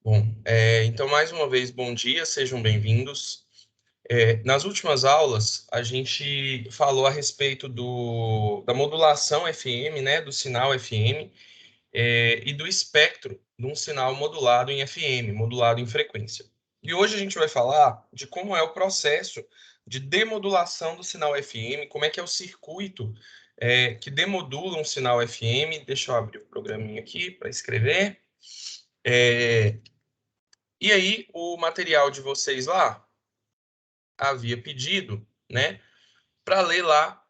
Bom, então, mais uma vez, bom dia, sejam bem-vindos. Nas últimas aulas, a gente falou a respeito da modulação FM, né, do sinal FM, e do espectro de um sinal modulado em FM, modulado em frequência. E hoje a gente vai falar de como é o processo de demodulação do sinal FM, como é que é o circuito que demodula um sinal FM. Deixa eu abrir o programinha aqui para escrever. É, E aí, o material de vocês lá havia pedido, né, para ler lá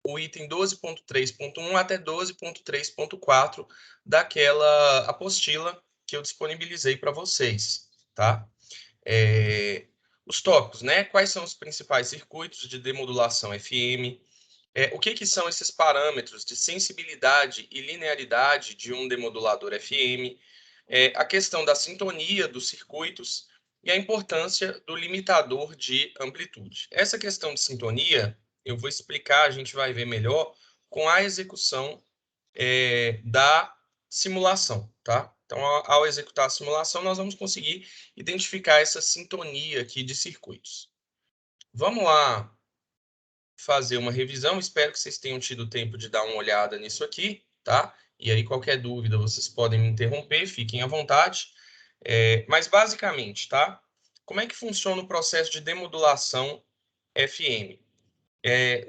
o item 12.3.1 até 12.3.4 daquela apostila que eu disponibilizei para vocês, tá? Os tópicos, né? Quais são os principais circuitos de demodulação FM? O que são esses parâmetros de sensibilidade e linearidade de um demodulador FM? A questão da sintonia dos circuitos e a importância do limitador de amplitude. Essa questão de sintonia, eu vou explicar, a gente vai ver melhor com a execução da simulação, tá? Então, ao executar a simulação, nós vamos conseguir identificar essa sintonia aqui de circuitos. Vamos lá fazer uma revisão. Espero que vocês tenham tido tempo de dar uma olhada nisso aqui, tá? E aí, qualquer dúvida, vocês podem me interromper, fiquem à vontade. Mas, basicamente, tá? Como é que funciona o processo de demodulação FM?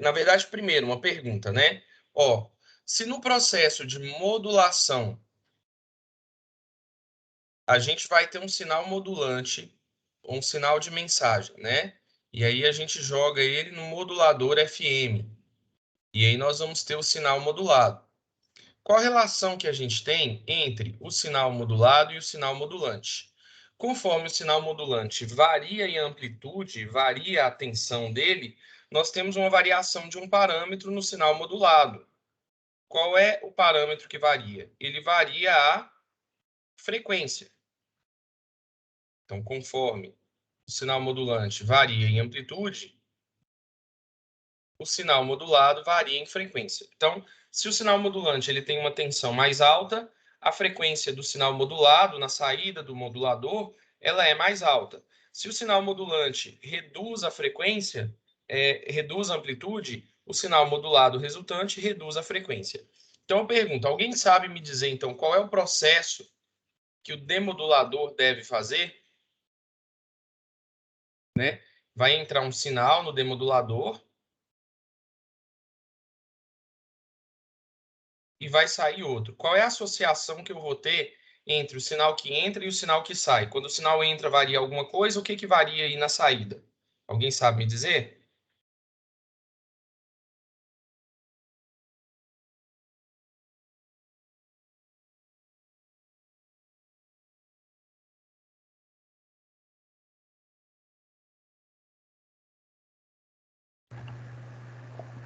Na verdade, primeiro, uma pergunta, né? Ó, se no processo de modulação a gente vai ter um sinal modulante, um sinal de mensagem, né? E aí a gente joga ele no modulador FM. E aí nós vamos ter o sinal modulado. Qual a relação que a gente tem entre o sinal modulado e o sinal modulante? Conforme o sinal modulante varia em amplitude, varia a tensão dele, nós temos uma variação de um parâmetro no sinal modulado. Qual é o parâmetro que varia? Ele varia a frequência. Então, conforme o sinal modulante varia em amplitude, o sinal modulado varia em frequência. Então, se o sinal modulante ele tem uma tensão mais alta, a frequência do sinal modulado na saída do modulador ela é mais alta. Se o sinal modulante reduz a frequência, reduz a amplitude, o sinal modulado resultante reduz a frequência. Então, eu pergunto, alguém sabe me dizer, então, qual é o processo que o demodulador deve fazer? Né? Vai entrar um sinal no demodulador e vai sair outro. Qual é a associação que eu vou ter entre o sinal que entra e o sinal que sai? Quando o sinal entra, varia alguma coisa, o que varia aí na saída? Alguém sabe me dizer?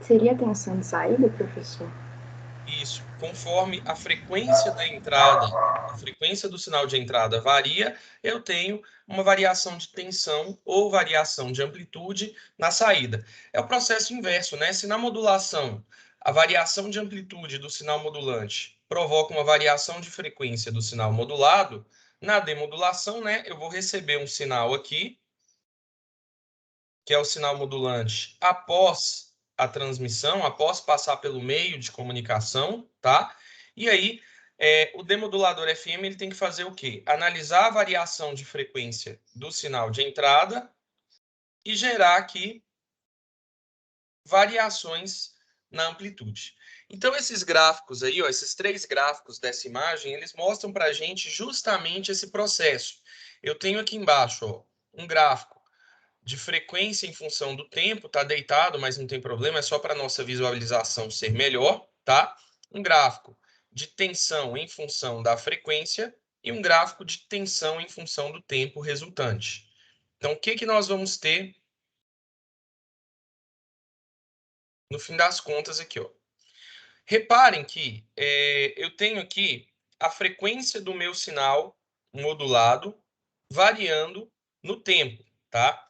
Seria a tensão de saída, professor? Isso. Conforme a frequência da entrada, a frequência do sinal de entrada varia, eu tenho uma variação de tensão ou variação de amplitude na saída. É o processo inverso, né? Se na modulação a variação de amplitude do sinal modulante provoca uma variação de frequência do sinal modulado, na demodulação, né, eu vou receber um sinal aqui, que é o sinal modulante após a transmissão, após passar pelo meio de comunicação, tá? E aí, o demodulador FM ele tem que fazer o quê? Analisar a variação de frequência do sinal de entrada e gerar aqui variações na amplitude. Então, esses gráficos aí, ó, esses três gráficos dessa imagem, eles mostram para a gente justamente esse processo. Eu tenho aqui embaixo, ó, um gráfico de frequência em função do tempo, tá deitado, mas não tem problema, é só para nossa visualização ser melhor, tá? Um gráfico de tensão em função da frequência e um gráfico de tensão em função do tempo resultante. Então, o que nós vamos ter no fim das contas aqui, ó? Reparem que eu tenho aqui a frequência do meu sinal modulado variando no tempo, tá?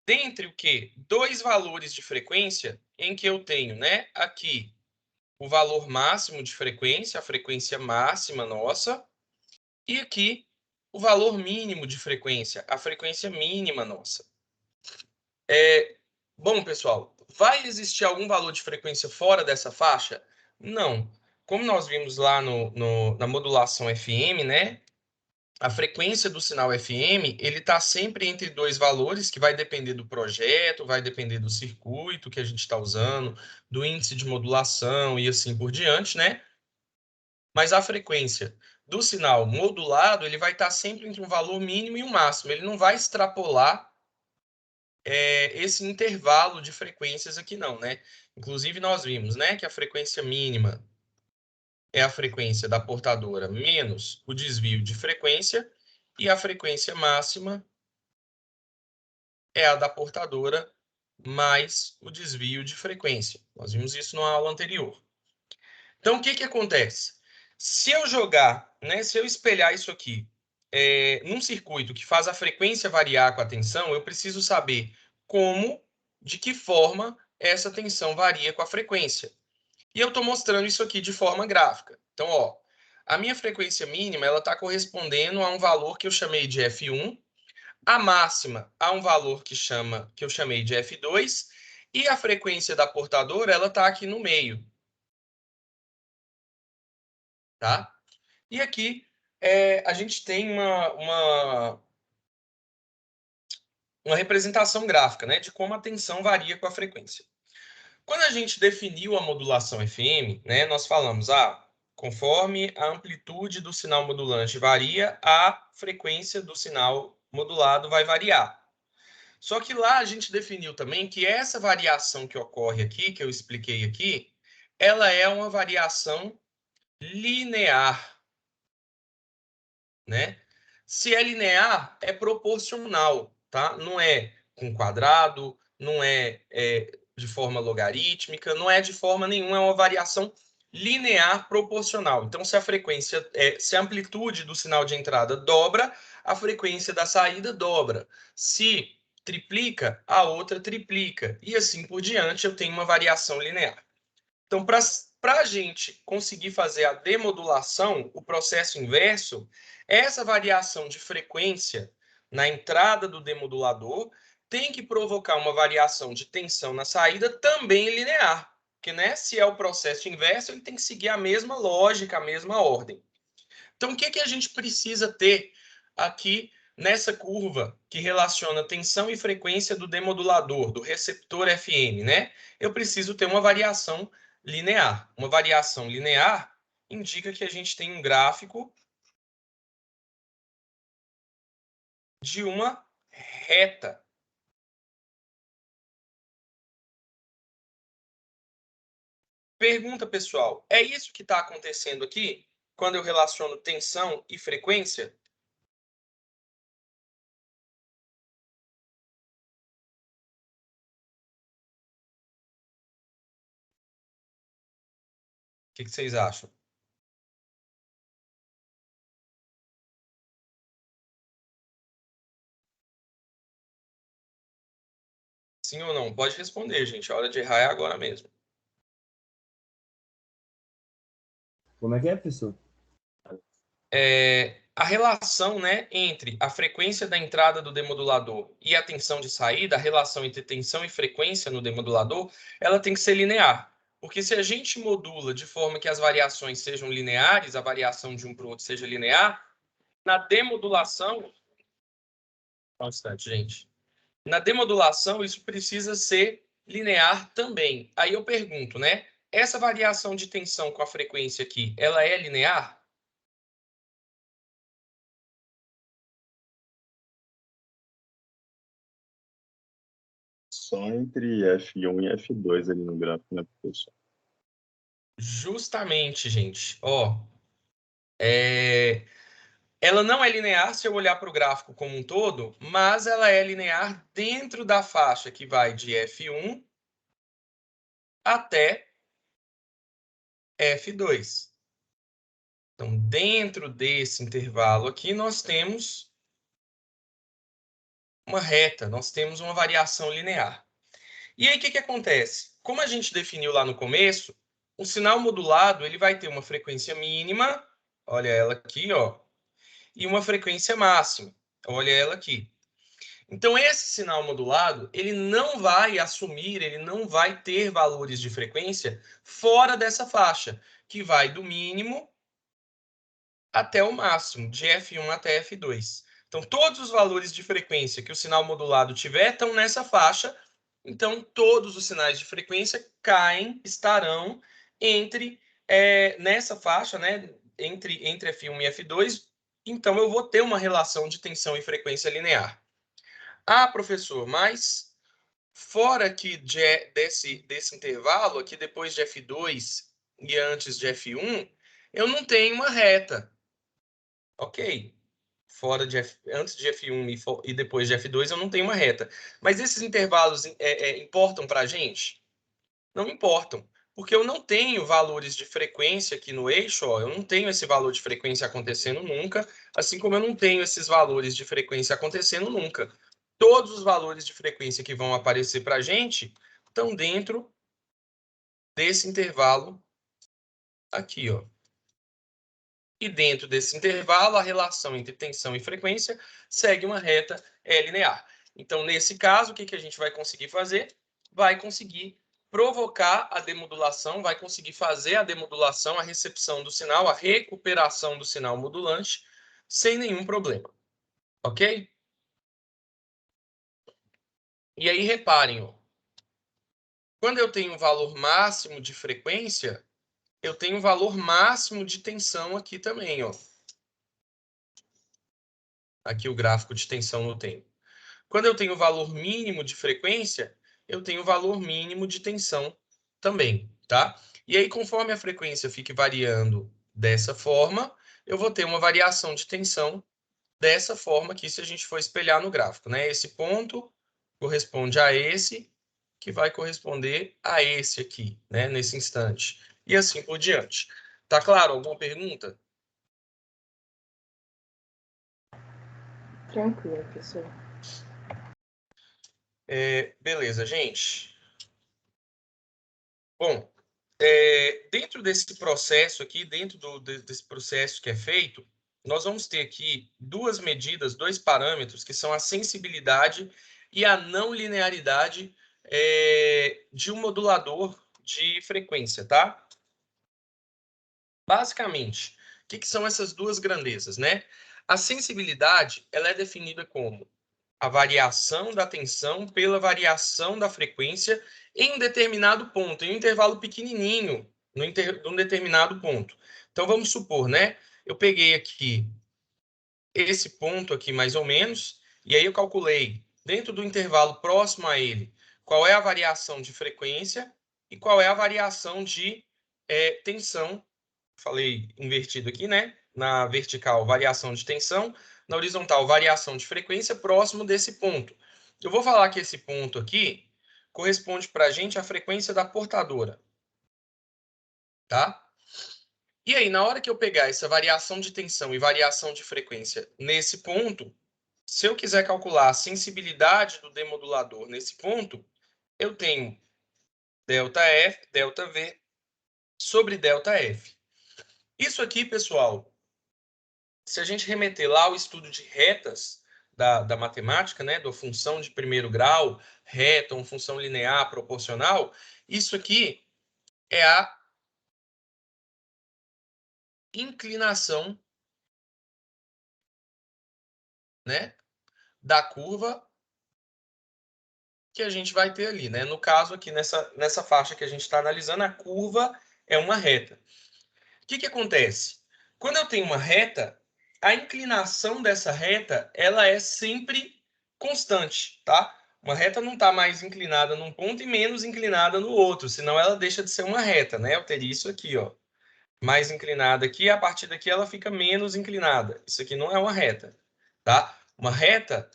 Dentre o que? Dois valores de frequência em que eu tenho, né? Aqui o valor máximo de frequência, a frequência máxima nossa, e aqui o valor mínimo de frequência, a frequência mínima nossa. Bom, pessoal, vai existir algum valor de frequência fora dessa faixa? Não. Como nós vimos lá na modulação FM, né? A frequência do sinal FM, ele está sempre entre dois valores, que vai depender do projeto, vai depender do circuito que a gente está usando, do índice de modulação e assim por diante, né? Mas a frequência do sinal modulado, ele vai estar sempre entre um valor mínimo e um máximo. Ele não vai extrapolar esse intervalo de frequências aqui não, né? Inclusive nós vimos, né, que a frequência mínima é a frequência da portadora menos o desvio de frequência e a frequência máxima é a da portadora mais o desvio de frequência. Nós vimos isso na aula anterior. Então, o que que acontece? Se eu jogar, né, se eu espelhar isso aqui num circuito que faz a frequência variar com a tensão, eu preciso saber como, de que forma essa tensão varia com a frequência. E eu estou mostrando isso aqui de forma gráfica. Então, ó, a minha frequência mínima ela está correspondendo a um valor que eu chamei de F1, a máxima a um valor que eu chamei de F2, e a frequência da portadora ela está aqui no meio. Tá? E aqui a gente tem uma representação gráfica, né, de como a tensão varia com a frequência. Quando a gente definiu a modulação FM, né, nós falamos, conforme a amplitude do sinal modulante varia, a frequência do sinal modulado vai variar. Só que lá a gente definiu também que essa variação que ocorre aqui, que eu expliquei aqui, ela é uma variação linear, né? Se é linear, é proporcional, tá? Não é com quadrado, não é de forma logarítmica, não é de forma nenhuma, é uma variação linear proporcional. Então, se a frequência, se a amplitude do sinal de entrada dobra, a frequência da saída dobra. Se triplica, a outra triplica. E assim por diante, eu tenho uma variação linear. Então, para a gente conseguir fazer a demodulação, o processo inverso, essa variação de frequência na entrada do demodulador tem que provocar uma variação de tensão na saída também linear. Porque, né, se é o processo inverso, ele tem que seguir a mesma lógica, a mesma ordem. Então, o que, que a gente precisa ter aqui nessa curva que relaciona tensão e frequência do demodulador, do receptor FM, né? Eu preciso ter uma variação linear. Uma variação linear indica que a gente tem um gráfico de uma reta. Pergunta, pessoal, é isso que está acontecendo aqui quando eu relaciono tensão e frequência? O que vocês acham? Sim ou não? Pode responder, gente. A hora de errar é agora mesmo. Como é, professor? A relação, né, entre a frequência da entrada do demodulador e a tensão de saída, a relação entre tensão e frequência no demodulador, ela tem que ser linear. Porque se a gente modula de forma que as variações sejam lineares, a variação de um para o outro seja linear, na demodulação... Só um instante, gente. Na demodulação, isso precisa ser linear também. Aí eu pergunto, né? Essa variação de tensão com a frequência aqui, ela é linear? Só entre F1 e F2 ali no gráfico, né, professor? Justamente, gente. Ó, ela não é linear se eu olhar para o gráfico como um todo, mas ela é linear dentro da faixa que vai de F1 até F2. Então, dentro desse intervalo aqui, nós temos uma reta, nós temos uma variação linear. E aí, o que acontece? Como a gente definiu lá no começo, o sinal modulado ele vai ter uma frequência mínima, olha ela aqui, ó, e uma frequência máxima. Olha ela aqui. Então, esse sinal modulado, ele não vai assumir, ele não vai ter valores de frequência fora dessa faixa, que vai do mínimo até o máximo, de F1 até F2. Então, todos os valores de frequência que o sinal modulado tiver estão nessa faixa. Então, todos os sinais de frequência estarão nessa faixa, né, entre F1 e F2. Então, eu vou ter uma relação de tensão e frequência linear. Ah, professor, mas fora aqui desse intervalo, aqui depois de F2 e antes de F1, eu não tenho uma reta. Ok. Antes de F1 e depois de F2, eu não tenho uma reta. Mas esses intervalos importam para a gente? Não importam. Porque eu não tenho valores de frequência aqui no eixo, ó, eu não tenho esse valor de frequência acontecendo nunca, assim como eu não tenho esses valores de frequência acontecendo nunca. Todos os valores de frequência que vão aparecer para a gente estão dentro desse intervalo aqui, ó. E dentro desse intervalo, a relação entre tensão e frequência segue uma reta linear. Então, nesse caso, o que a gente vai conseguir fazer? Vai conseguir provocar a demodulação, vai conseguir fazer a demodulação, a recepção do sinal, a recuperação do sinal modulante, sem nenhum problema. Ok? E aí, reparem, ó, quando eu tenho um valor máximo de frequência, eu tenho um valor máximo de tensão aqui também, ó. Aqui o gráfico de tensão no tempo. Quando eu tenho valor mínimo de frequência, eu tenho valor mínimo de tensão também, tá? E aí, conforme a frequência fique variando dessa forma, eu vou ter uma variação de tensão dessa forma aqui, se a gente for espelhar no gráfico, né? Esse ponto corresponde a esse, que vai corresponder a esse aqui, né? Nesse instante. E assim por diante. Tá claro? Alguma pergunta? Tranquilo, professor. Beleza, gente. Bom, dentro desse processo aqui, desse processo que é feito, nós vamos ter aqui duas medidas, dois parâmetros, que são a sensibilidade e a não linearidade de um modulador de frequência, tá? Basicamente, o que são essas duas grandezas, né? A sensibilidade, ela é definida como a variação da tensão pela variação da frequência em um determinado ponto, em um intervalo pequenininho, num determinado ponto. Então, vamos supor, né? Eu peguei aqui esse ponto aqui, mais ou menos, e aí eu calculei, dentro do intervalo próximo a ele, qual é a variação de frequência e qual é a variação de tensão. Falei invertido aqui, né? Na vertical, variação de tensão. Na horizontal, variação de frequência próximo desse ponto. Eu vou falar que esse ponto aqui corresponde para a gente à frequência da portadora. Tá? E aí, na hora que eu pegar essa variação de tensão e variação de frequência nesse ponto, se eu quiser calcular a sensibilidade do demodulador nesse ponto, eu tenho ΔF, ΔV sobre ΔF. Isso aqui, pessoal, se a gente remeter lá ao estudo de retas da matemática, né, da função de primeiro grau, reta, uma função linear, proporcional, isso aqui é a inclinação, né, da curva que a gente vai ter ali, né? No caso aqui, nessa faixa que a gente está analisando, a curva é uma reta. O que acontece? Quando eu tenho uma reta, a inclinação dessa reta, ela é sempre constante, tá? Uma reta não está mais inclinada num ponto e menos inclinada no outro, senão ela deixa de ser uma reta, né? Eu teria isso aqui, ó. Mais inclinada aqui, a partir daqui ela fica menos inclinada. Isso aqui não é uma reta, tá? Uma reta,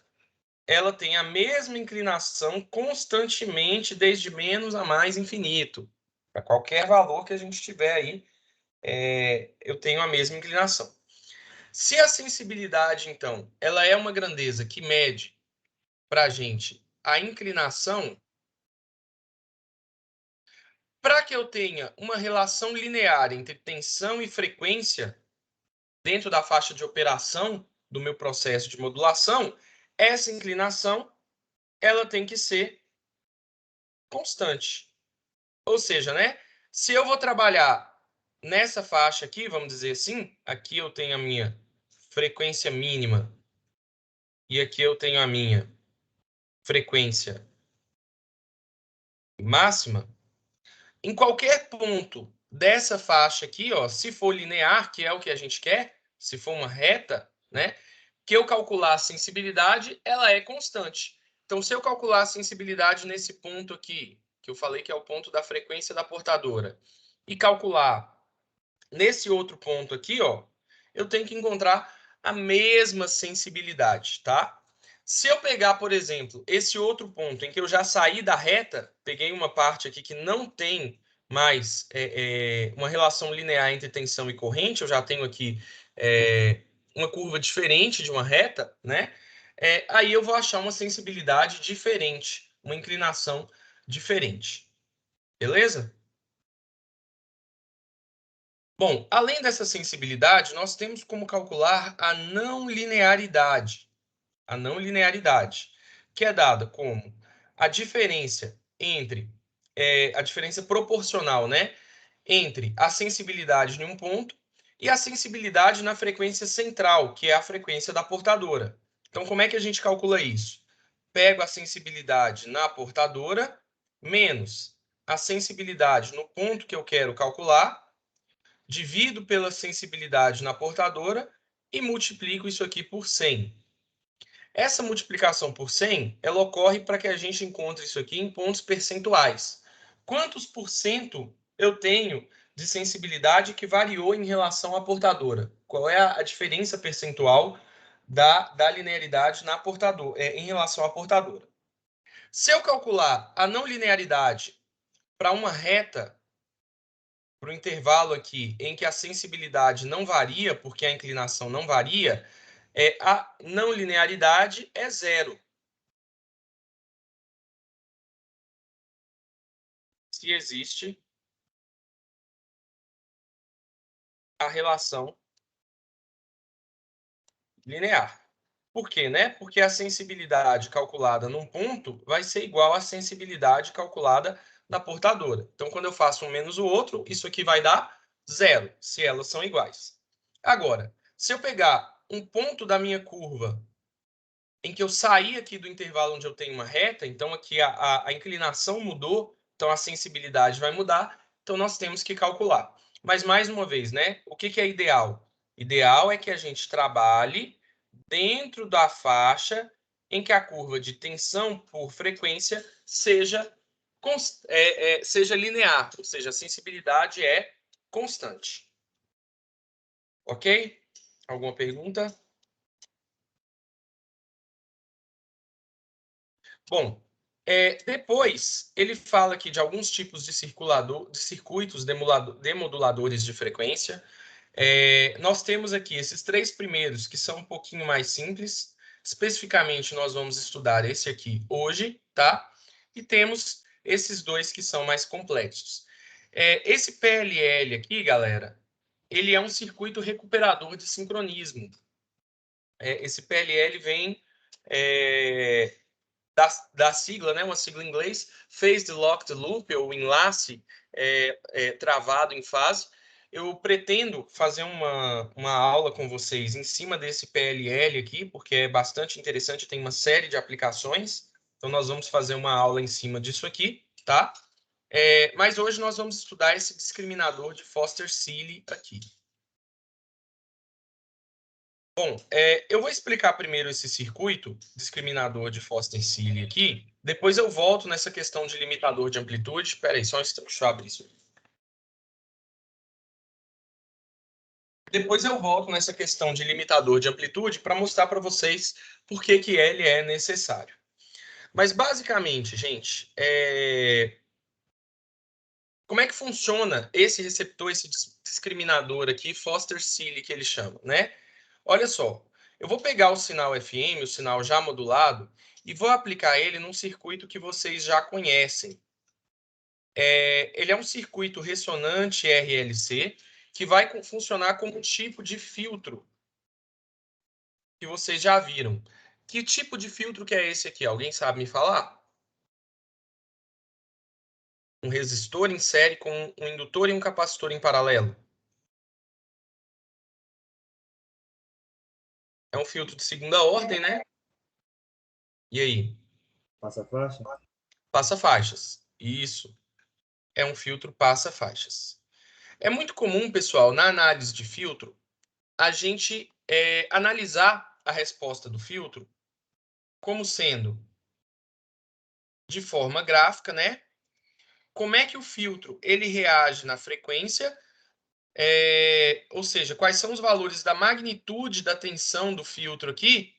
ela tem a mesma inclinação constantemente, desde menos a mais infinito. Para qualquer valor que a gente tiver aí, eu tenho a mesma inclinação. Se a sensibilidade, então, ela é uma grandeza que mede para a gente a inclinação, para que eu tenha uma relação linear entre tensão e frequência dentro da faixa de operação do meu processo de modulação, essa inclinação ela tem que ser constante. Ou seja, né, se eu vou trabalhar nessa faixa aqui, vamos dizer assim, aqui eu tenho a minha frequência mínima e aqui eu tenho a minha frequência máxima, em qualquer ponto dessa faixa aqui, ó, se for linear, que é o que a gente quer, se for uma reta, né, que eu calcular a sensibilidade, ela é constante. Então, se eu calcular a sensibilidade nesse ponto aqui, que eu falei que é o ponto da frequência da portadora, e calcular nesse outro ponto aqui, ó, eu tenho que encontrar a mesma sensibilidade, tá? Se eu pegar, por exemplo, esse outro ponto em que eu já saí da reta, peguei uma parte aqui que não tem mais uma relação linear entre tensão e corrente, eu já tenho aqui uma curva diferente de uma reta, né? Aí eu vou achar uma sensibilidade diferente, uma inclinação diferente. Beleza? Bom, além dessa sensibilidade, nós temos como calcular a não linearidade. A não linearidade, que é dada como a diferença entre a diferença proporcional, né, entre a sensibilidade em um ponto e a sensibilidade na frequência central, que é a frequência da portadora. Então, como é que a gente calcula isso? Pego a sensibilidade na portadora menos a sensibilidade no ponto que eu quero calcular, divido pela sensibilidade na portadora e multiplico isso aqui por 100. Essa multiplicação por 100, ela ocorre para que a gente encontre isso aqui em pontos percentuais. Quantos por cento eu tenho de sensibilidade que variou em relação à portadora? Qual é a diferença percentual da linearidade na em relação à portadora? Se eu calcular a não linearidade para uma reta, para o intervalo aqui em que a sensibilidade não varia, porque a inclinação não varia, a não linearidade é zero. Se existe a relação linear. Por quê, né? Porque a sensibilidade calculada num ponto vai ser igual à sensibilidade calculada na portadora. Então, quando eu faço um menos o outro, isso aqui vai dar zero, se elas são iguais. Agora, se eu pegar um ponto da minha curva em que eu saí aqui do intervalo onde eu tenho uma reta, então aqui a inclinação mudou, então a sensibilidade vai mudar, então nós temos que calcular. Mas, mais uma vez, né? O que é ideal? Ideal é que a gente trabalhe dentro da faixa em que a curva de tensão por frequência seja linear, ou seja, a sensibilidade é constante. Ok? Alguma pergunta? Bom, depois ele fala aqui de alguns tipos de circuitos demoduladores de frequência. Nós temos aqui esses três primeiros, que são um pouquinho mais simples. Especificamente, nós vamos estudar esse aqui hoje, tá? E temos esses dois que são mais complexos. Esse PLL aqui, galera, ele é um circuito recuperador de sincronismo. Esse PLL vem da sigla, né, uma sigla em inglês, Phased Locked Loop, ou enlace travado em fase. Eu pretendo fazer uma aula com vocês em cima desse PLL aqui, porque é bastante interessante, tem uma série de aplicações. Então, nós vamos fazer uma aula em cima disso aqui, tá? Mas hoje nós vamos estudar esse discriminador de Foster-Seeley aqui. Bom, eu vou explicar primeiro esse circuito discriminador de Foster-Seeley aqui, depois eu volto nessa questão de limitador de amplitude. Espera aí, só um instante, deixa eu abrir isso. Depois eu volto nessa questão de limitador de amplitude para mostrar para vocês por que ele é necessário. Mas, basicamente, gente, como é que funciona esse receptor, esse discriminador aqui, Foster-Seeley, que ele chama, né? Olha só, eu vou pegar o sinal FM, o sinal já modulado, e vou aplicar ele num circuito que vocês já conhecem. Ele é um circuito ressonante RLC, que vai funcionar como um tipo de filtro que vocês já viram. Que tipo de filtro que é esse aqui? Alguém sabe me falar? Um resistor em série com um indutor e um capacitor em paralelo. É um filtro de segunda ordem, né? E aí? Passa-faixa? Passa-faixas. Isso. É um filtro passa-faixas. É muito comum, pessoal, na análise de filtro, a gente analisar a resposta do filtro como sendo de forma gráfica, né? Como é que o filtro ele reage na frequência, ou seja, quais são os valores da magnitude da tensão do filtro aqui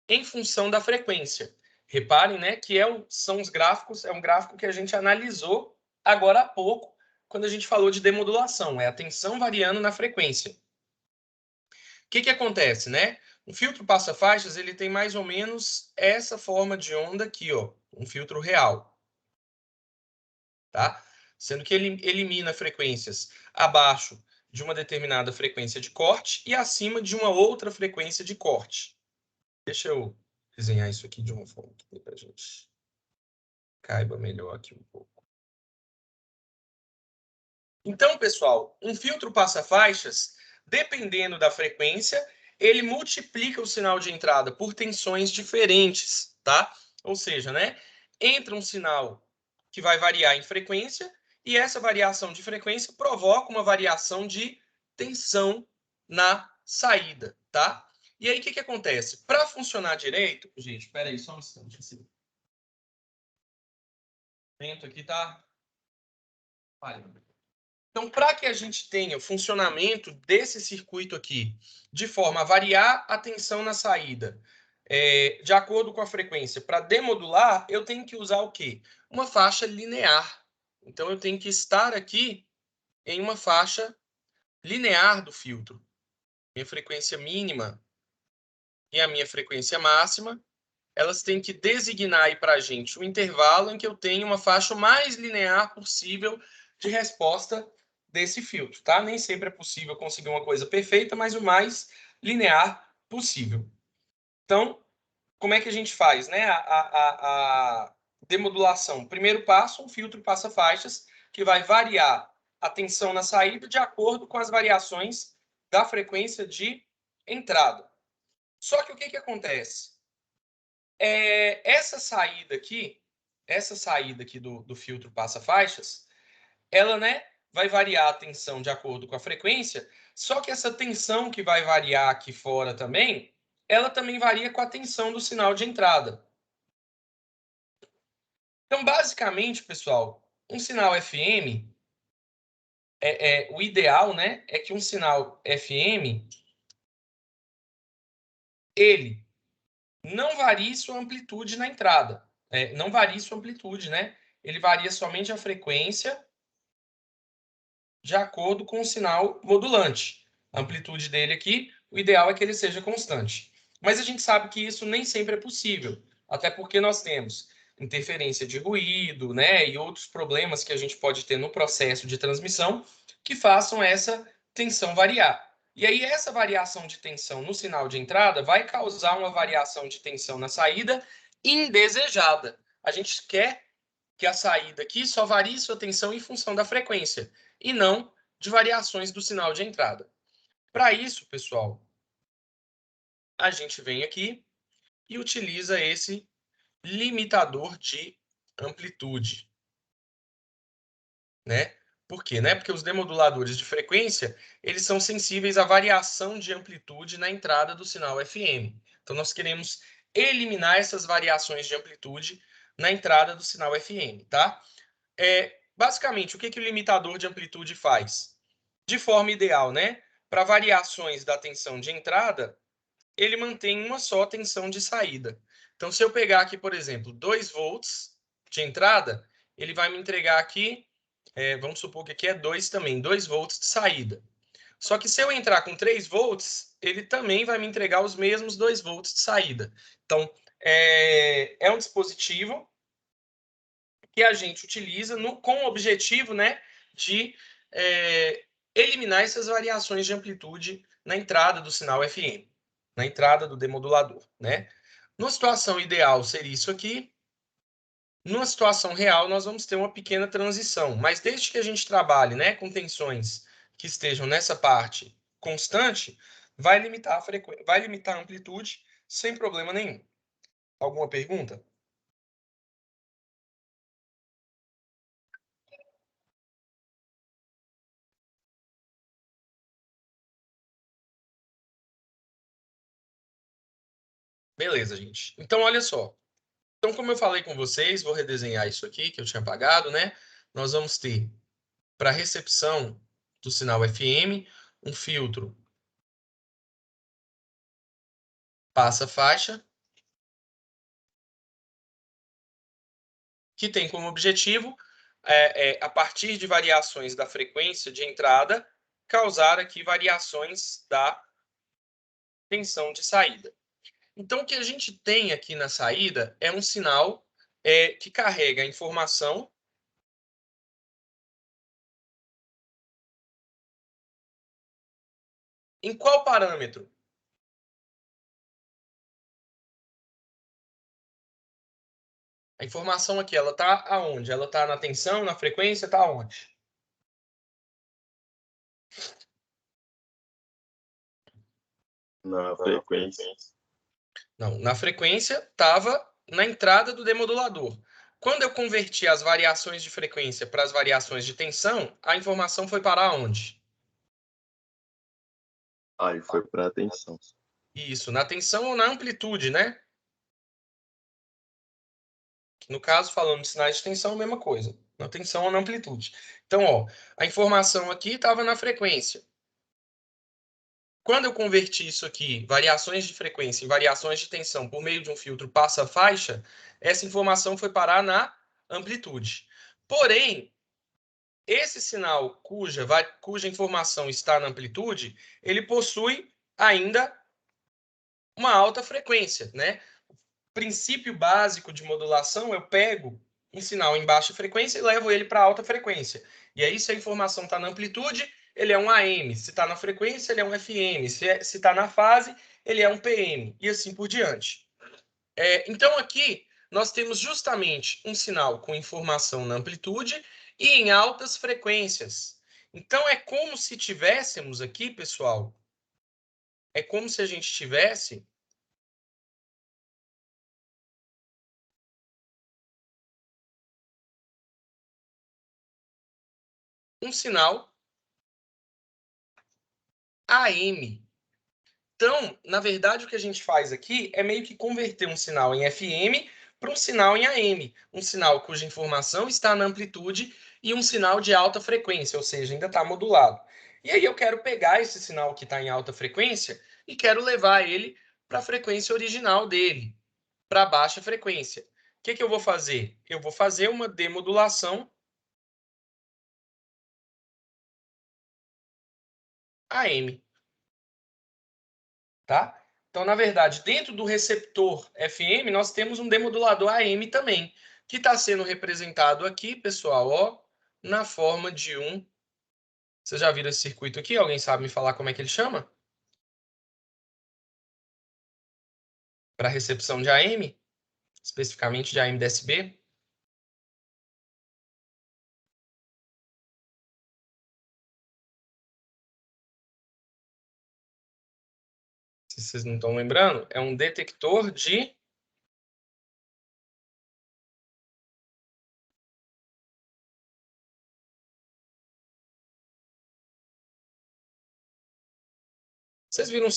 em função da frequência. Reparem, né, que são os gráficos, é um gráfico que a gente analisou agora há pouco, quando a gente falou de demodulação, é a tensão variando na frequência. O que acontece, né? O filtro passa-faixas, ele tem mais ou menos essa forma de onda aqui, ó, um filtro real. Tá? Sendo que ele elimina frequências abaixo de uma determinada frequência de corte e acima de uma outra frequência de corte. Deixa eu desenhar isso aqui de uma forma que para a gente caiba melhor aqui um pouco. Então, pessoal, um filtro passa-faixas, dependendo da frequência, ele multiplica o sinal de entrada por tensões diferentes, tá? Ou seja, né, entra um sinal que vai variar em frequência e essa variação de frequência provoca uma variação de tensão na saída, tá? E aí, o que acontece? Para funcionar direito, gente, espera aí só um instante. Assim. O vento aqui tá falhando. Então, para que a gente tenha o funcionamento desse circuito aqui, de forma a variar a tensão na saída, de acordo com a frequência, para demodular, eu tenho que usar o quê? Uma faixa linear. Então, eu tenho que estar aqui em uma faixa linear do filtro. Minha frequência mínima e a minha frequência máxima, elas têm que designar aí para a gente o intervalo em que eu tenho uma faixa mais linear possível de resposta desse filtro, tá? Nem sempre é possível conseguir uma coisa perfeita, mas o mais linear possível. Então, como é que a gente faz, né? A demodulação. Primeiro passo, um filtro passa-faixas, que vai variar a tensão na saída de acordo com as variações da frequência de entrada. Só que o que acontece? Essa saída aqui do filtro passa-faixas, ela, né, vai variar a tensão de acordo com a frequência, só que essa tensão que vai variar aqui fora também, ela também varia com a tensão do sinal de entrada. Então, basicamente, pessoal, um sinal FM, o ideal, né, é que um sinal FM, ele não varie sua amplitude na entrada. Não varie sua amplitude, né? Ele varia somente a frequência de acordo com o sinal modulante. A amplitude dele aqui, o ideal é que ele seja constante. Mas a gente sabe que isso nem sempre é possível, até porque nós temos interferência de ruído, né, e outros problemas que a gente pode ter no processo de transmissão que façam essa tensão variar. E aí essa variação de tensão no sinal de entrada vai causar uma variação de tensão na saída indesejada. A gente quer que a saída aqui só varie sua tensão em função da frequência e não de variações do sinal de entrada. Para isso, pessoal, a gente vem aqui e utiliza esse limitador de amplitude, né? Por quê? Né? Porque os demoduladores de frequência, eles são sensíveis à variação de amplitude na entrada do sinal FM. Então, nós queremos eliminar essas variações de amplitude na entrada do sinal FM, tá? Basicamente, o que o limitador de amplitude faz? De forma ideal, né? Para variações da tensão de entrada, ele mantém uma só tensão de saída. Então, se eu pegar aqui, por exemplo, 2 volts de entrada, ele vai me entregar aqui, vamos supor que aqui é 2 também, 2 volts de saída. Só que se eu entrar com 3 volts, ele também vai me entregar os mesmos 2 volts de saída. Então, é um dispositivo que a gente utiliza com o objetivo, né, de eliminar essas variações de amplitude na entrada do sinal FM. na entrada do demodulador, né? Numa situação ideal seria isso aqui. Numa situação real, nós vamos ter uma pequena transição, mas desde que a gente trabalhe, né, com tensões que estejam nessa parte constante, vai limitar a amplitude sem problema nenhum. Alguma pergunta? Beleza, gente. Então, olha só. Então, como eu falei com vocês, vou redesenhar isso aqui que eu tinha apagado, né? Nós vamos ter, para recepção do sinal FM, um filtro passa-faixa, que tem como objetivo, a partir de variações da frequência de entrada, causar aqui variações da tensão de saída. Então, o que a gente tem aqui na saída é um sinal que carrega a informação em qual parâmetro? A informação aqui, ela está aonde? Ela está na tensão, na frequência, está aonde? Na frequência. Não, na frequência estava na entrada do demodulador. Quando eu converti as variações de frequência para as variações de tensão, a informação foi para onde? Aí foi para a tensão. Isso, na tensão ou na amplitude, né? No caso, falando de sinais de tensão, a mesma coisa. Na tensão ou na amplitude. Então, ó, a informação aqui estava na frequência. Quando eu converti isso aqui, variações de frequência em variações de tensão por meio de um filtro passa-faixa, essa informação foi parar na amplitude. Porém, esse sinal cuja informação está na amplitude, ele possui ainda uma alta frequência, né? Princípio básico de modulação, eu pego um sinal em baixa frequência e levo ele para alta frequência. E aí, se a informação está na amplitude, ele é um AM. Se está na frequência, ele é um FM. Se está na fase, ele é um PM. E assim por diante. Então, aqui, nós temos justamente um sinal com informação na amplitude e em altas frequências. Então, é como se tivéssemos aqui, pessoal, é como se a gente tivesse um sinal AM. Então, na verdade, o que a gente faz aqui é meio que converter um sinal em FM para um sinal em AM. Um sinal cuja informação está na amplitude e um sinal de alta frequência, ou seja, ainda está modulado. E aí eu quero pegar esse sinal que está em alta frequência e quero levar ele para a frequência original dele, para baixa frequência. O que eu vou fazer? Eu vou fazer uma demodulação AM. Tá? Então, na verdade, dentro do receptor FM, nós temos um demodulador AM também, que está sendo representado aqui, pessoal, ó, na forma de um... Vocês já viram esse circuito aqui? Alguém sabe me falar como é que ele chama? Para recepção de AM, especificamente de AM-DSB. Se vocês não estão lembrando, é um detector de... Vocês viram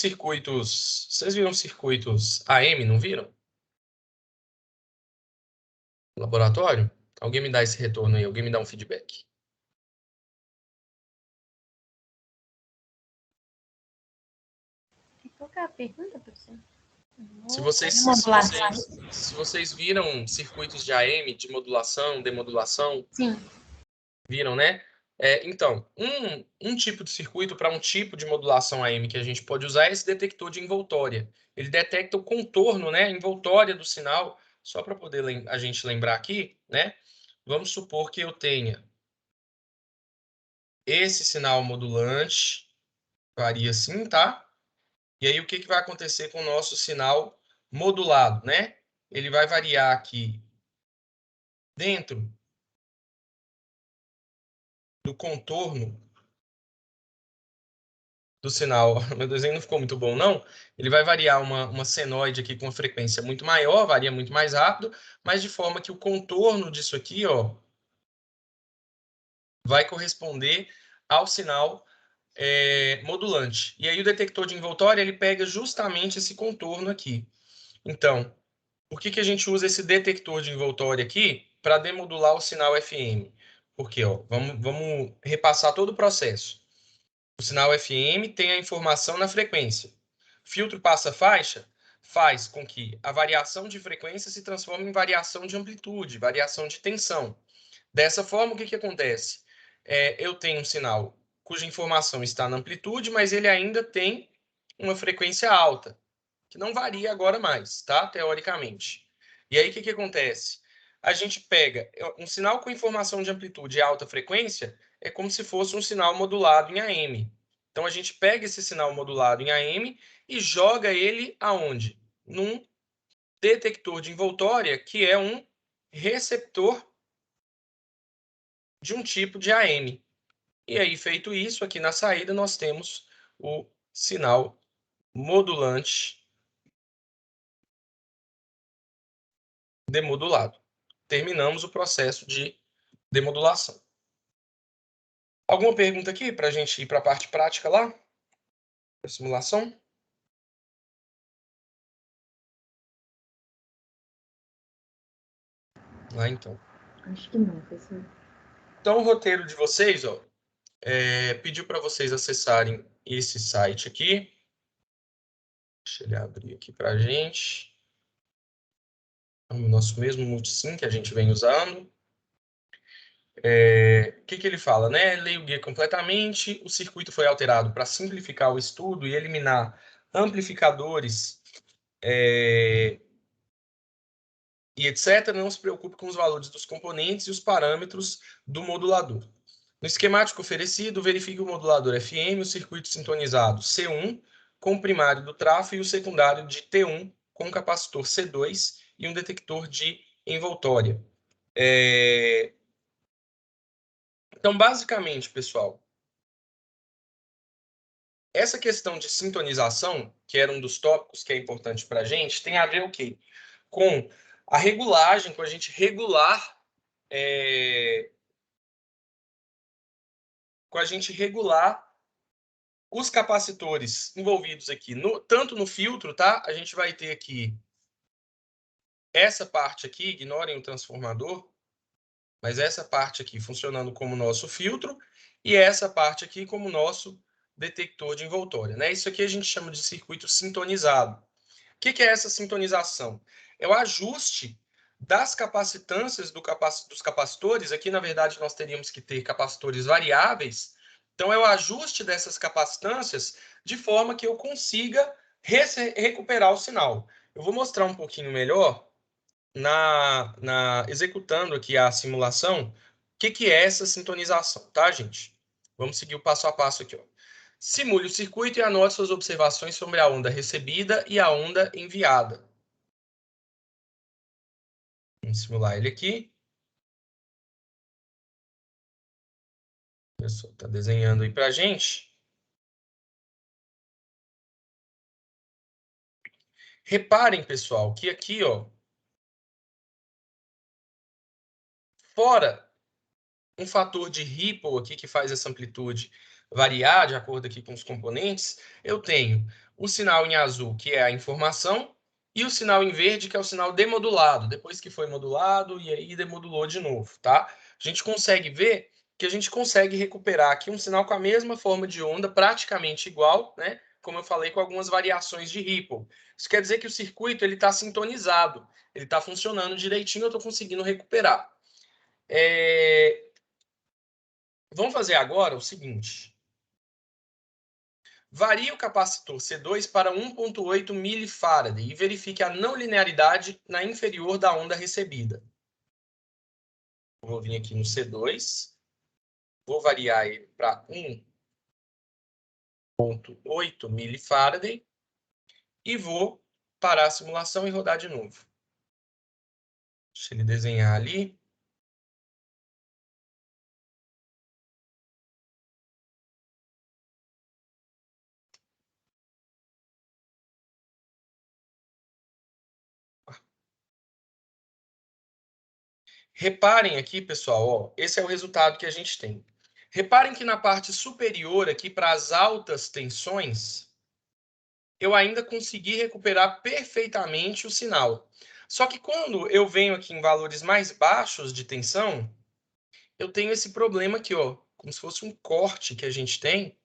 circuitos AM, não viram? No laboratório? Alguém me dá esse retorno aí, alguém me dá um feedback. Qual que é a pergunta, professor? Se vocês viram circuitos de AM, de modulação, demodulação, Sim. viram, né? Então, um tipo de circuito para um tipo de modulação AM que a gente pode usar é esse detector de envoltória. Ele detecta o contorno, né, a envoltória do sinal, só para poder a gente lembrar aqui, né? Vamos supor que eu tenha esse sinal modulante, varia assim, tá? E aí, o que vai acontecer com o nosso sinal modulado, né? Ele vai variar aqui dentro do contorno do sinal. Meu desenho não ficou muito bom, não. Ele vai variar uma senoide aqui com uma frequência muito maior, varia muito mais rápido, mas de forma que o contorno disso aqui, ó, vai corresponder ao sinal modulante. E aí o detector de envoltório, ele pega justamente esse contorno aqui. Então, por que a gente usa esse detector de envoltório aqui para demodular o sinal FM? Porque, ó, vamos repassar todo o processo. O sinal FM tem a informação na frequência. Filtro passa faixa faz com que a variação de frequência se transforme em variação de amplitude, variação de tensão. Dessa forma, o que acontece? Eu tenho um sinal cuja informação está na amplitude, mas ele ainda tem uma frequência alta, que não varia agora mais, tá? Teoricamente. E aí, o que acontece? A gente pega um sinal com informação de amplitude e alta frequência, é como se fosse um sinal modulado em AM. Então, a gente pega esse sinal modulado em AM e joga ele aonde? Num detector de envoltória, que é um receptor de um tipo de AM. E aí, feito isso, aqui na saída, nós temos o sinal modulante demodulado. Terminamos o processo de demodulação. Alguma pergunta aqui para a gente ir para a parte prática lá? Da simulação? Lá então. Acho que não, professor. Então, o roteiro de vocês, ó, pediu para vocês acessarem esse site aqui. Deixa ele abrir aqui para a gente. É o nosso mesmo multisim que a gente vem usando. O que ele fala, né? Leia o guia completamente. O circuito foi alterado para simplificar o estudo e eliminar amplificadores e etc. Não se preocupe com os valores dos componentes e os parâmetros do modulador. No esquemático oferecido, verifique o modulador FM, o circuito sintonizado C1 com o primário do trafo e o secundário de T1 com o capacitor C2 e um detector de envoltória. Então, basicamente, pessoal, essa questão de sintonização, que era um dos tópicos que é importante para a gente, tem a ver o quê? Com a regulagem, com a gente regular os capacitores envolvidos aqui, tanto no filtro, tá? A gente vai ter aqui essa parte aqui, ignorem o transformador, mas essa parte aqui funcionando como nosso filtro e essa parte aqui como nosso detector de envoltória, né? Isso aqui a gente chama de circuito sintonizado. O que é essa sintonização? É o ajuste das capacitâncias dos capacitores. Aqui, na verdade, nós teríamos que ter capacitores variáveis. Então, é o ajuste dessas capacitâncias de forma que eu consiga recuperar o sinal. Eu vou mostrar um pouquinho melhor executando aqui a simulação, o que é essa sintonização, tá, gente? Vamos seguir o passo a passo aqui, ó. Simule o circuito e anote suas observações sobre a onda recebida e a onda enviada. Vamos simular ele aqui. O pessoal está desenhando aí para a gente. Reparem, pessoal, que aqui, ó, fora um fator de Ripple aqui que faz essa amplitude variar de acordo aqui com os componentes, eu tenho o sinal em azul, que é a informação, e o sinal em verde, que é o sinal demodulado, depois que foi modulado e aí demodulou de novo, tá? A gente consegue ver que a gente consegue recuperar aqui um sinal com a mesma forma de onda, praticamente igual, né? Como eu falei, com algumas variações de Ripple. Isso quer dizer que o circuito ele está sintonizado, ele está funcionando direitinho, eu estou conseguindo recuperar. Vamos fazer agora o seguinte. Varie o capacitor C2 para 1,8 mF e verifique a não linearidade na inferior da onda recebida. Vou vir aqui no C2, vou variar ele para 1,8 mF e vou parar a simulação e rodar de novo. Deixa ele desenhar ali. Reparem aqui, pessoal, ó, esse é o resultado que a gente tem. Reparem que na parte superior aqui, para as altas tensões, eu ainda consegui recuperar perfeitamente o sinal. Só que quando eu venho aqui em valores mais baixos de tensão, eu tenho esse problema aqui, ó, como se fosse um corte que a gente tem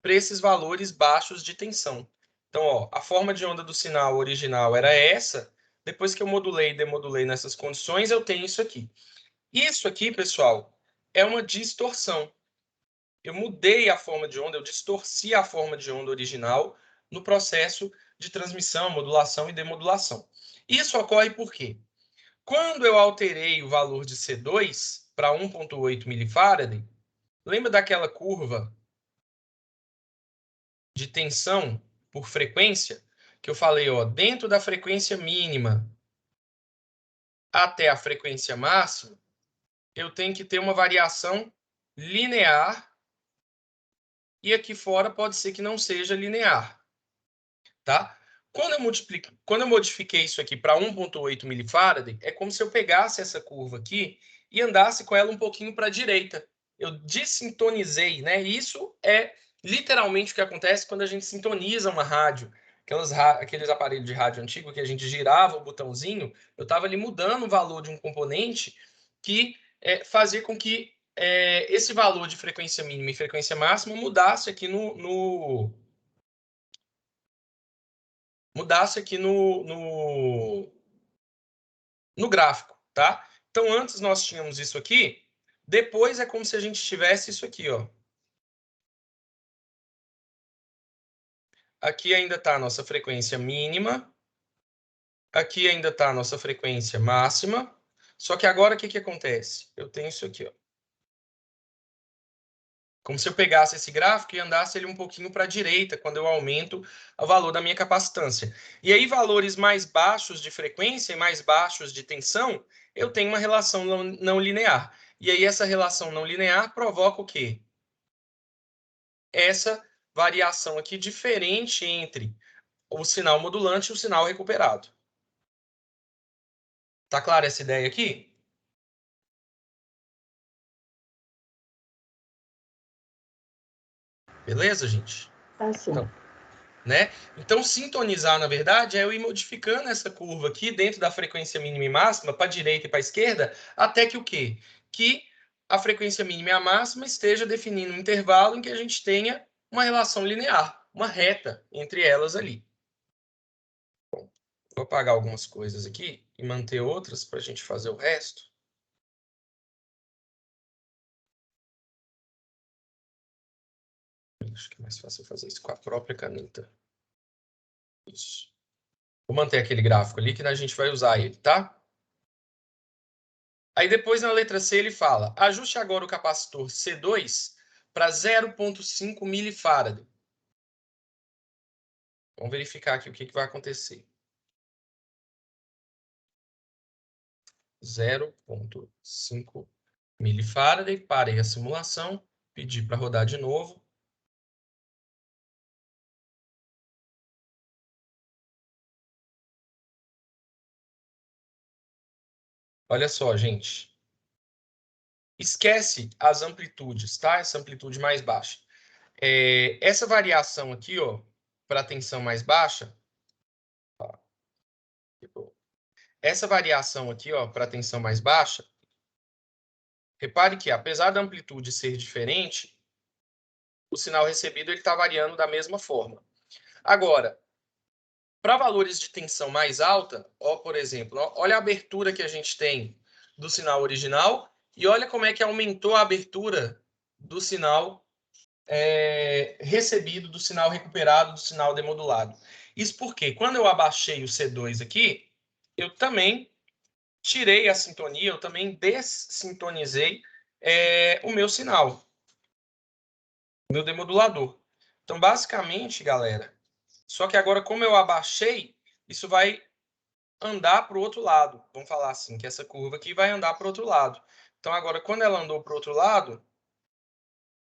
para esses valores baixos de tensão. Então, ó, a forma de onda do sinal original era essa. Depois que eu modulei e demodulei nessas condições, eu tenho isso aqui. Isso aqui, pessoal, é uma distorção. Eu mudei a forma de onda, eu distorci a forma de onda original no processo de transmissão, modulação e demodulação. Isso ocorre por quê? Quando eu alterei o valor de C2 para 1,8 milifarad, lembra daquela curva de tensão por frequência que eu falei, ó, dentro da frequência mínima até a frequência máxima, eu tenho que ter uma variação linear e aqui fora pode ser que não seja linear, tá? Quando eu modifiquei isso aqui para 1,8 milifarad, é como se eu pegasse essa curva aqui e andasse com ela um pouquinho para a direita. Eu desintonizei, né? Isso é literalmente o que acontece quando a gente sintoniza uma rádio. Aqueles aparelhos de rádio antigo que a gente girava o botãozinho, eu estava ali mudando o valor de um componente que fazia com que esse valor de frequência mínima e frequência máxima mudasse aqui no gráfico, tá? Então, antes nós tínhamos isso aqui, depois é como se a gente tivesse isso aqui, ó. Aqui ainda está a nossa frequência mínima, aqui ainda está a nossa frequência máxima, só que agora o que acontece? Eu tenho isso aqui, ó. Como se eu pegasse esse gráfico e andasse ele um pouquinho para a direita, quando eu aumento o valor da minha capacitância. E aí, valores mais baixos de frequência e mais baixos de tensão, eu tenho uma relação não linear. E aí, essa relação não linear provoca o quê? Essa variação aqui diferente entre o sinal modulante e o sinal recuperado. Tá clara essa ideia aqui? Beleza, gente? Tá sim. Então, né? Então, sintonizar, na verdade, é eu ir modificando essa curva aqui dentro da frequência mínima e máxima, para a direita e para a esquerda, até que o quê? Que a frequência mínima e a máxima esteja definindo um intervalo em que a gente tenha uma relação linear, uma reta entre elas ali. Bom, vou apagar algumas coisas aqui e manter outras para a gente fazer o resto. Acho que é mais fácil fazer isso com a própria caneta. Isso. Vou manter aquele gráfico ali que a gente vai usar ele, tá? Aí depois na letra C ele fala, ajuste agora o capacitor C2 para 0,5 milifarad. Vamos verificar aqui o que vai acontecer. 0,5 milifarad, parei a simulação, pedi para rodar de novo. Olha só, gente. Esquece as amplitudes, tá? Essa amplitude mais baixa. Essa variação aqui, ó, para tensão mais baixa, ó, essa variação aqui, ó, para tensão mais baixa, repare que, apesar da amplitude ser diferente, o sinal recebido está variando da mesma forma. Agora, para valores de tensão mais alta, ó, por exemplo, ó, olha a abertura que a gente tem do sinal original e olha como é que aumentou a abertura do sinal recebido, do sinal recuperado, do sinal demodulado. Isso porque, quando eu abaixei o C2 aqui, eu também tirei a sintonia, eu também dessintonizei o meu sinal, o meu demodulador. Então, basicamente, galera, Só que agora, como eu abaixei, isso vai andar para o outro lado. Vamos falar assim, que essa curva aqui vai andar para o outro lado. Então, agora, quando ela andou para o outro lado,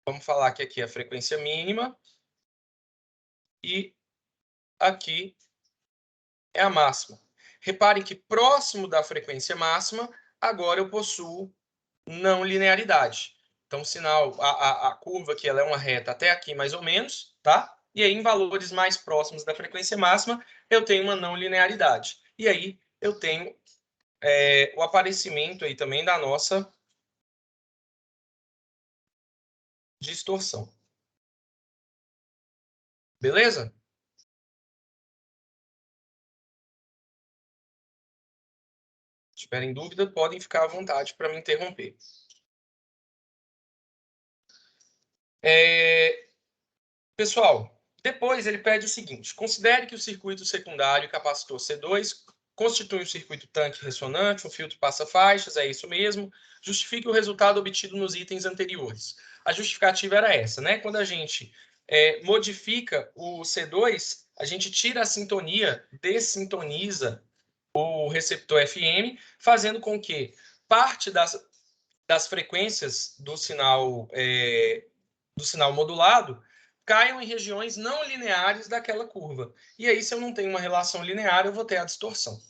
vamos falar que aqui é a frequência mínima e aqui é a máxima. Reparem que próximo da frequência máxima, agora eu possuo não linearidade. Então, o sinal, a curva aqui ela é uma reta até aqui mais ou menos, tá? E aí, em valores mais próximos da frequência máxima, eu tenho uma não linearidade. E aí, eu tenho o aparecimento aí também da nossa distorção. Beleza? Se tiverem dúvida, podem ficar à vontade para me interromper. Pessoal, depois ele pede o seguinte: considere que o circuito secundário capacitor C2 constitui um circuito tanque ressonante, um filtro passa-faixas, é isso mesmo. Justifique o resultado obtido nos itens anteriores. A justificativa era essa, né? Quando a gente modifica o C2, a gente tira a sintonia, dessintoniza o receptor FM, fazendo com que parte das frequências do sinal modulado caiam em regiões não lineares daquela curva. E aí, se eu não tenho uma relação linear, eu vou ter a distorção.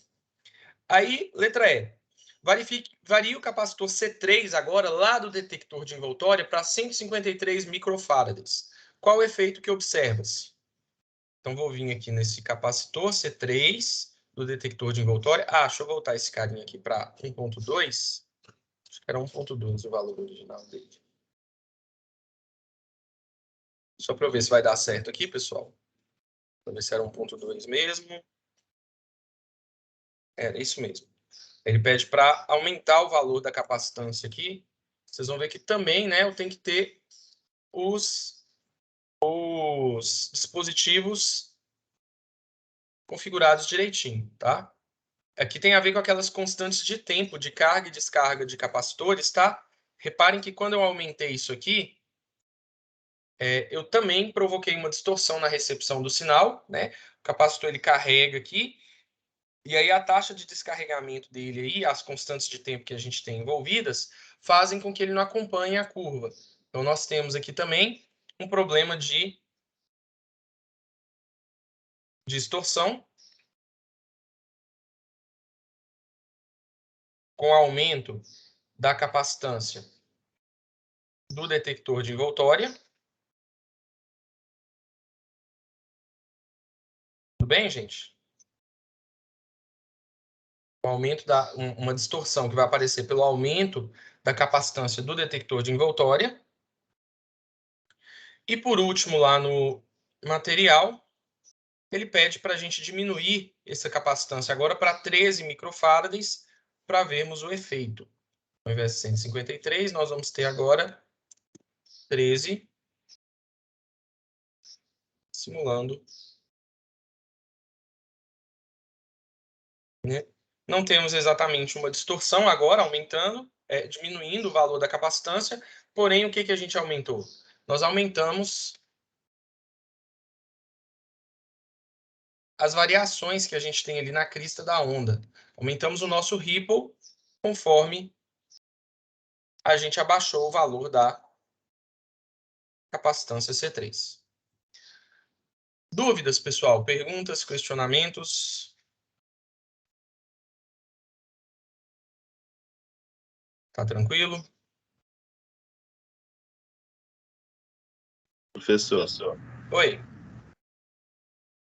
Aí, letra E. Varie o capacitor C3 agora lá do detector de envoltória para 153 microfarads. Qual o efeito que observa-se? Então, vou vir aqui nesse capacitor C3 do detector de envoltória. Deixa eu voltar esse carinha aqui para 1.2. Acho que era 1.2 o valor original dele. Só para eu ver se vai dar certo aqui, pessoal. Para ver se era 1.2 mesmo. Era isso mesmo. Ele pede para aumentar o valor da capacitância aqui. Vocês vão ver que também, né, eu tenho que ter os dispositivos configurados direitinho, tá? Aqui tem a ver com aquelas constantes de tempo de carga e descarga de capacitores, tá? Reparem que quando eu aumentei isso aqui, eu também provoquei uma distorção na recepção do sinal, né? O capacitor ele carrega aqui, e aí a taxa de descarregamento dele aí, as constantes de tempo que a gente tem envolvidas, fazem com que ele não acompanhe a curva. Então nós temos aqui também um problema de distorção com aumento da capacitância do detector de envoltória. Tudo bem, gente? O aumento uma distorção que vai aparecer pelo aumento da capacitância do detector de envoltória. E por último, lá no material, ele pede para a gente diminuir essa capacitância agora para 13 microfarads para vermos o efeito. Ao invés de 153, nós vamos ter agora 13, simulando. Né? Não temos exatamente uma distorção agora, aumentando, diminuindo o valor da capacitância, porém, o que a gente aumentou? Nós aumentamos as variações que a gente tem ali na crista da onda. Aumentamos o nosso ripple conforme a gente abaixou o valor da capacitância C3. Dúvidas, pessoal? Perguntas, questionamentos? Tá tranquilo? Professor, Oi.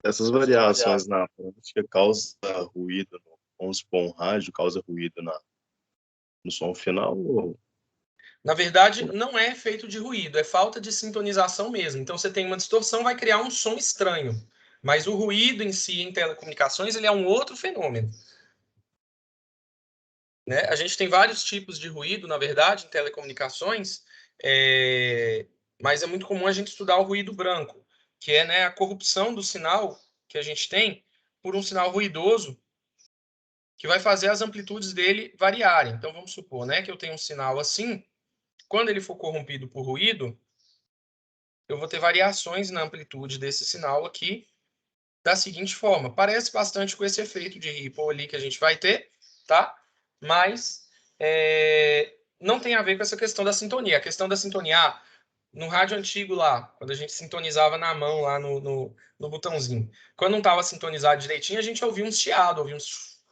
essas variações na prática causam ruído, vamos supor, um rádio causa ruído no som final? Ou... Na verdade, não é efeito de ruído, é falta de sintonização mesmo. Então, você tem uma distorção, vai criar um som estranho. Mas o ruído em si, em telecomunicações, ele é um outro fenômeno. Né? A gente tem vários tipos de ruído, na verdade, em telecomunicações, mas é muito comum a gente estudar o ruído branco, que é, né, a corrupção do sinal que a gente tem por um sinal ruidoso que vai fazer as amplitudes dele variarem. Então, vamos supor, né, que eu tenho um sinal assim, quando ele for corrompido por ruído, eu vou ter variações na amplitude desse sinal aqui, da seguinte forma. Parece bastante com esse efeito de Ripple ali que a gente vai ter, tá? Mas não tem a ver com essa questão da sintonia. A questão da sintonia, no rádio antigo lá, quando a gente sintonizava na mão lá no botãozinho, quando não estava sintonizado direitinho, a gente ouvia uns chiados, ouvia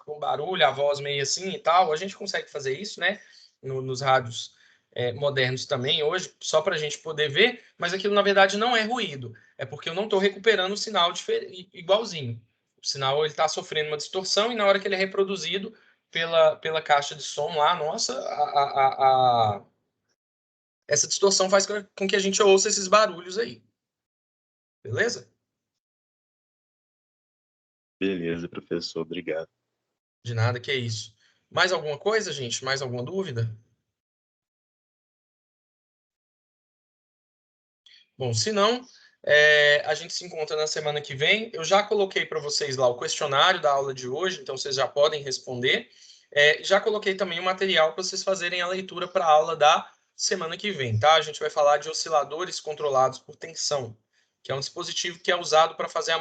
um barulho, a voz meio assim e tal. A gente consegue fazer isso, né? Nos rádios modernos também, hoje, só para a gente poder ver, mas aquilo, na verdade, não é ruído. É porque eu não estou recuperando o sinal igualzinho. O sinal está sofrendo uma distorção e na hora que ele é reproduzido pela caixa de som lá, nossa, essa distorção faz com que a gente ouça esses barulhos aí. Beleza? Beleza, professor. Obrigado. De nada, que é isso. Mais alguma coisa, gente? Mais alguma dúvida? Bom, se não, a gente se encontra na semana que vem. Eu já coloquei para vocês lá o questionário da aula de hoje, então vocês já podem responder. Já coloquei também o material para vocês fazerem a leitura para a aula da semana que vem, tá? A gente vai falar de osciladores controlados por tensão, que é um dispositivo que é usado para fazer a